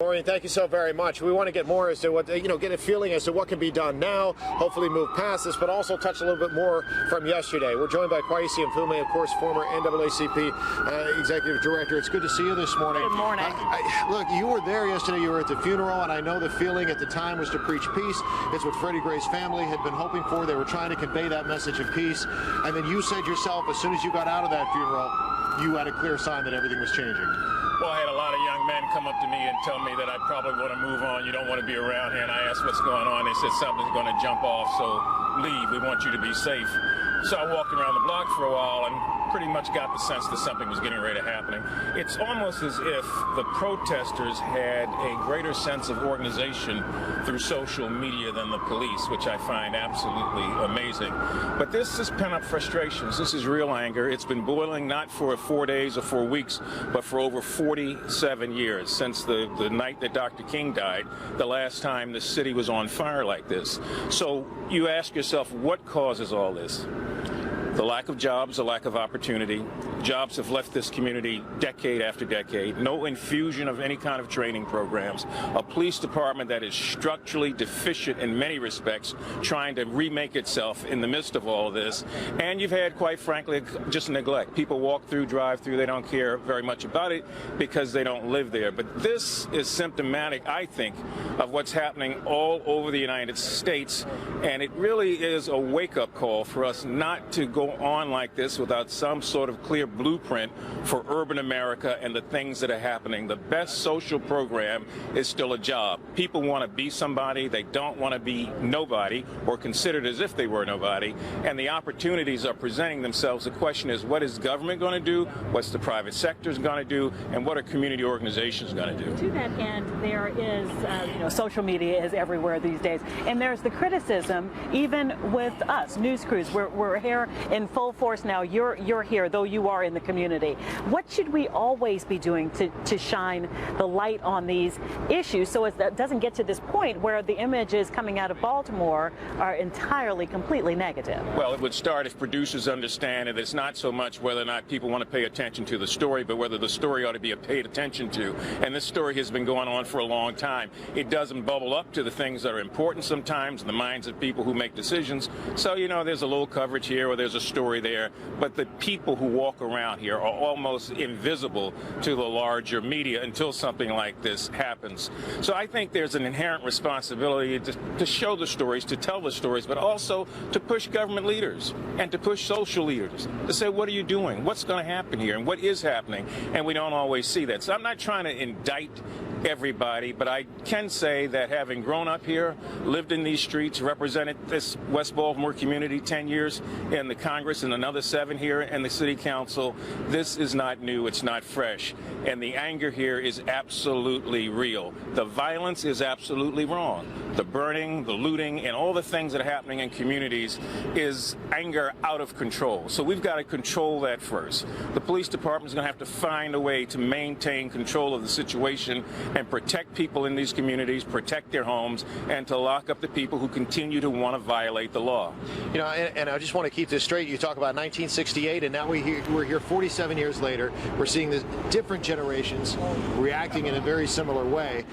Maureen, thank you so very much. We want to get more as to what, get a feeling as to what can be done now, hopefully move past this, but also touch a little bit more from yesterday. We're joined by Kwesi Umeh, of course, former NAACP Executive Director. It's good to see you this morning. Good morning. Look, you were there yesterday. You were at the funeral, and I know the feeling at the time was to preach peace. It's what Freddie Gray's family had been hoping for. They were trying to convey that message of peace. And then you said yourself, as soon as you got out of that funeral, you had a clear sign that everything was changing. Well, I had a lot of young men come up to me and tell me that I probably want to move on. You don't want to be around here. And I asked what's going on. They said something's going to jump off, so leave. We want you to be safe. So I walked around the block for a while and pretty much got the sense that something was getting ready to happen. It's almost as if the protesters had a greater sense of organization through social media than the police, which I find absolutely amazing. But this is pent-up frustrations. This is real anger. It's been boiling not for 4 days or 4 weeks, but for over 47 years, since the night that Dr. King died, the last time the city was on fire like this. So you ask yourself, what causes all this? The lack of jobs, the lack of opportunity. Jobs have left this community decade after decade. No infusion of any kind of training programs. A police department that is structurally deficient in many respects, trying to remake itself in the midst of all of this. And you've had, quite frankly, just neglect. People walk through, drive through, they don't care very much about it because they don't live there. But this is symptomatic, I think, of what's happening all over the United States. And it really is a wake-up call for us not to go on like this without some sort of clear blueprint for urban America and the things that are happening. The best social program is still a job. People want to be somebody. They don't want to be nobody or considered as if they were nobody. And the opportunities are presenting themselves. The question is, what is government going to do? What's the private sector going to do? And what are community organizations going to do? To that end, there is, social media is everywhere these days. And there's the criticism, even with us, news crews. We're here in full force now. You're here, though you are in the community. What should we always be doing to shine the light on these issues so it doesn't get to this point where the images coming out of Baltimore are entirely, completely negative? Well, it would start if producers understand that it's not so much whether or not people want to pay attention to the story, but whether the story ought to be paid attention to. And this story has been going on for a long time. It doesn't bubble up to the things that are important sometimes in the minds of people who make decisions. So, there's a little coverage here or there's a story there, but the people who walk around here are almost invisible to the larger media until something like this happens. So I think there's an inherent responsibility to show the stories, to tell the stories, but also to push government leaders and to push social leaders to say, what are you doing? What's going to happen here? And what is happening? And we don't always see that. So I'm not trying to indict everybody, but I can say that having grown up here, lived in these streets, represented this West Baltimore community 10 years in the Congress and another 7 here in the City Council, this is not new, it's not fresh. And the anger here is absolutely real. The violence is absolutely wrong. The burning, the looting, and all the things that are happening in communities is anger out of control. So we've got to control that first. The police department is going to have to find a way to maintain control of the situation and protect people in these communities, protect their homes, and to lock up the people who continue to want to violate the law. And I just want to keep this straight. You talk about 1968, and now we're here 47 years later. We're seeing the different generations reacting in a very similar way.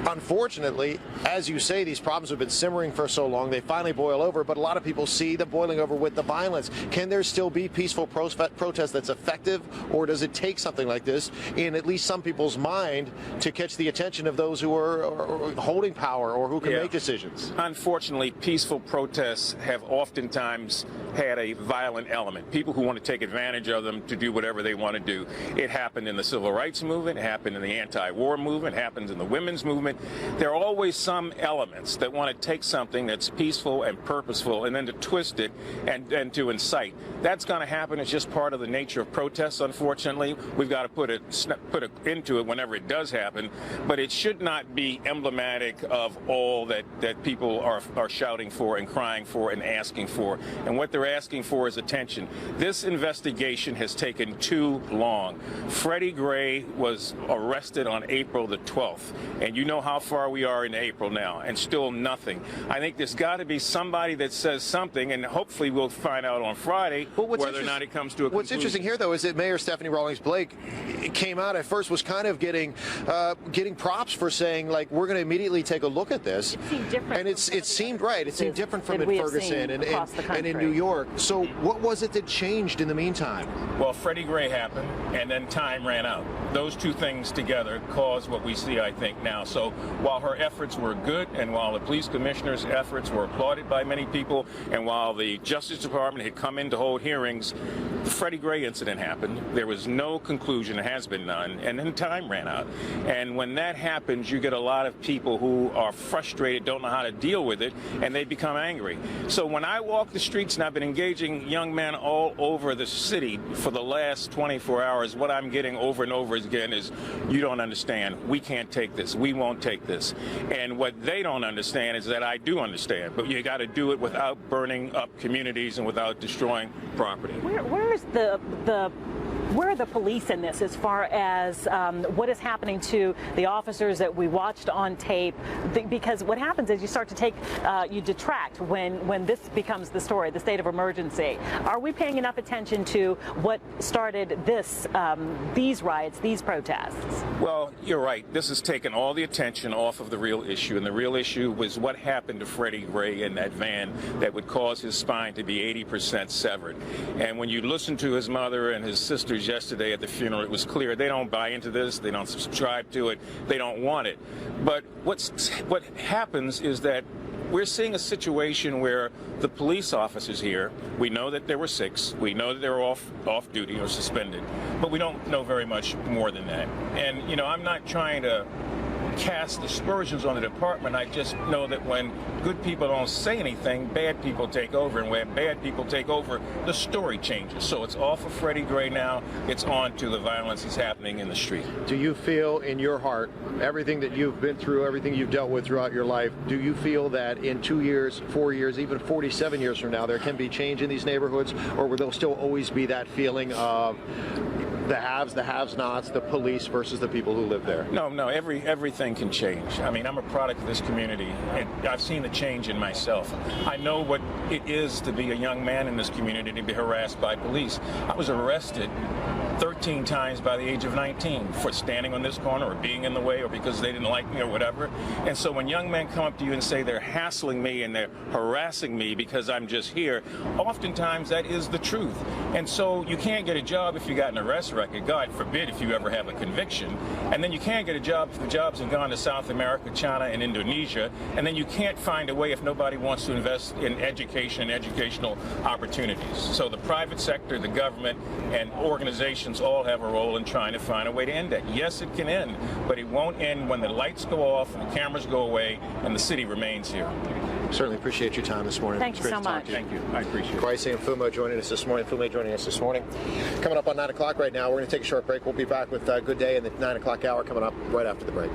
Unfortunately, as you say, these problems have been simmering for so long, they finally boil over, but a lot of people see them boiling over with the violence. Can there still be peaceful protest that's effective, or does it take something like this in at least some people's mind to catch the attention of those who are holding power or who can make decisions? Unfortunately, peaceful protests have oftentimes had a violent element. People who want to take advantage of them to do whatever they want to do. It happened in the civil rights movement, it happened in the anti-war movement, it happens in the women's movement. There are always some elements that want to take something that's peaceful and purposeful and then to twist it and to incite. That's going to happen. It's just part of the nature of protests, unfortunately. We've got to put it into it whenever it does happen, but it should not be emblematic of all that people are shouting for and crying for and asking for. And what they're asking for is attention. This investigation has taken too long. Freddie Gray was arrested on April the 12th, and you know how far we are in April now, and still nothing. I think there's got to be somebody that says something, and hopefully we'll find out on Friday whether or not it comes to a conclusion. What's interesting here, though, is that Mayor Stephanie Rawlings-Blake came out at first, was kind of getting getting props for saying, like, we're going to immediately take a look at this. It seemed different. And it seemed right. It seemed different from in Ferguson and in New York. So what was it that changed in the meantime? Well, Freddie Gray happened, and then time ran out. Those two things together caused what we see, I think, now. So while her efforts were good, and while the police commissioner's efforts were applauded by many people, and while the Justice Department had come in to hold hearings, the Freddie Gray incident happened. There was no conclusion, there has been none, and then time ran out. And when that happens, you get a lot of people who are frustrated, don't know how to deal with it, and they become angry. So when I walk the streets, and I've been engaging young men all over the city for the last 24 hours, what I'm getting over and over again is, you don't understand. We can't take this. We won't take this. And what they don't understand is that I do understand, but you got to do it without burning up communities and without destroying property. Where are the police in this as far as what is happening to the officers that we watched on tape? Because what happens is you start to you detract when this becomes the story, the state of emergency. Are we paying enough attention to what started these riots, these protests? Well, you're right. This has taken all the attention off of the real issue, and the real issue was what happened to Freddie Gray in that van that would cause his spine to be 80% severed. And when you listen to his mother and his sisters yesterday at the funeral, it was clear they don't buy into this, they don't subscribe to it, they don't want it. But what happens is that we're seeing a situation where the police officers here, we know that there were 6, we know that they were off duty or suspended, but we don't know very much more than that. And, you know, I'm not trying to cast aspersions on the department. I just know that when good people don't say anything, bad people take over, and when bad people take over, the story changes. So it's off of Freddie Gray now, it's on to the violence that's happening in the street. Do you feel in your heart, everything that you've been through, everything you've dealt with throughout your life, do you feel that in 2 years, 4 years, even 47 years from now, there can be change in these neighborhoods, or will there still always be that feeling of the haves, the have-nots, the police versus the people who live there? No, everything can change. I mean, I'm a product of this community, and I've seen the change in myself. I know what it is to be a young man in this community, to be harassed by police. I was arrested 13 times by the age of 19 for standing on this corner or being in the way or because they didn't like me or whatever. And so when young men come up to you and say they're hassling me and they're harassing me because I'm just here, oftentimes that is the truth. And so you can't get a job if you got an arrest record, God forbid if you ever have a conviction. And then you can't get a job if the jobs have gone to South America, China, and Indonesia. And then you can't find a way if nobody wants to invest in education and educational opportunities. So the private sector, the government, and organizations all have a role in trying to find a way to end that. Yes, it can end, but it won't end when the lights go off and the cameras go away and the city remains here. Certainly appreciate your time this morning. Thank you so much. Thank you. I appreciate it. Kwesi and Fumo joining us this morning. Coming up on 9 o'clock right now, we're going to take a short break. We'll be back with Good Day in the 9 o'clock hour coming up right after the break.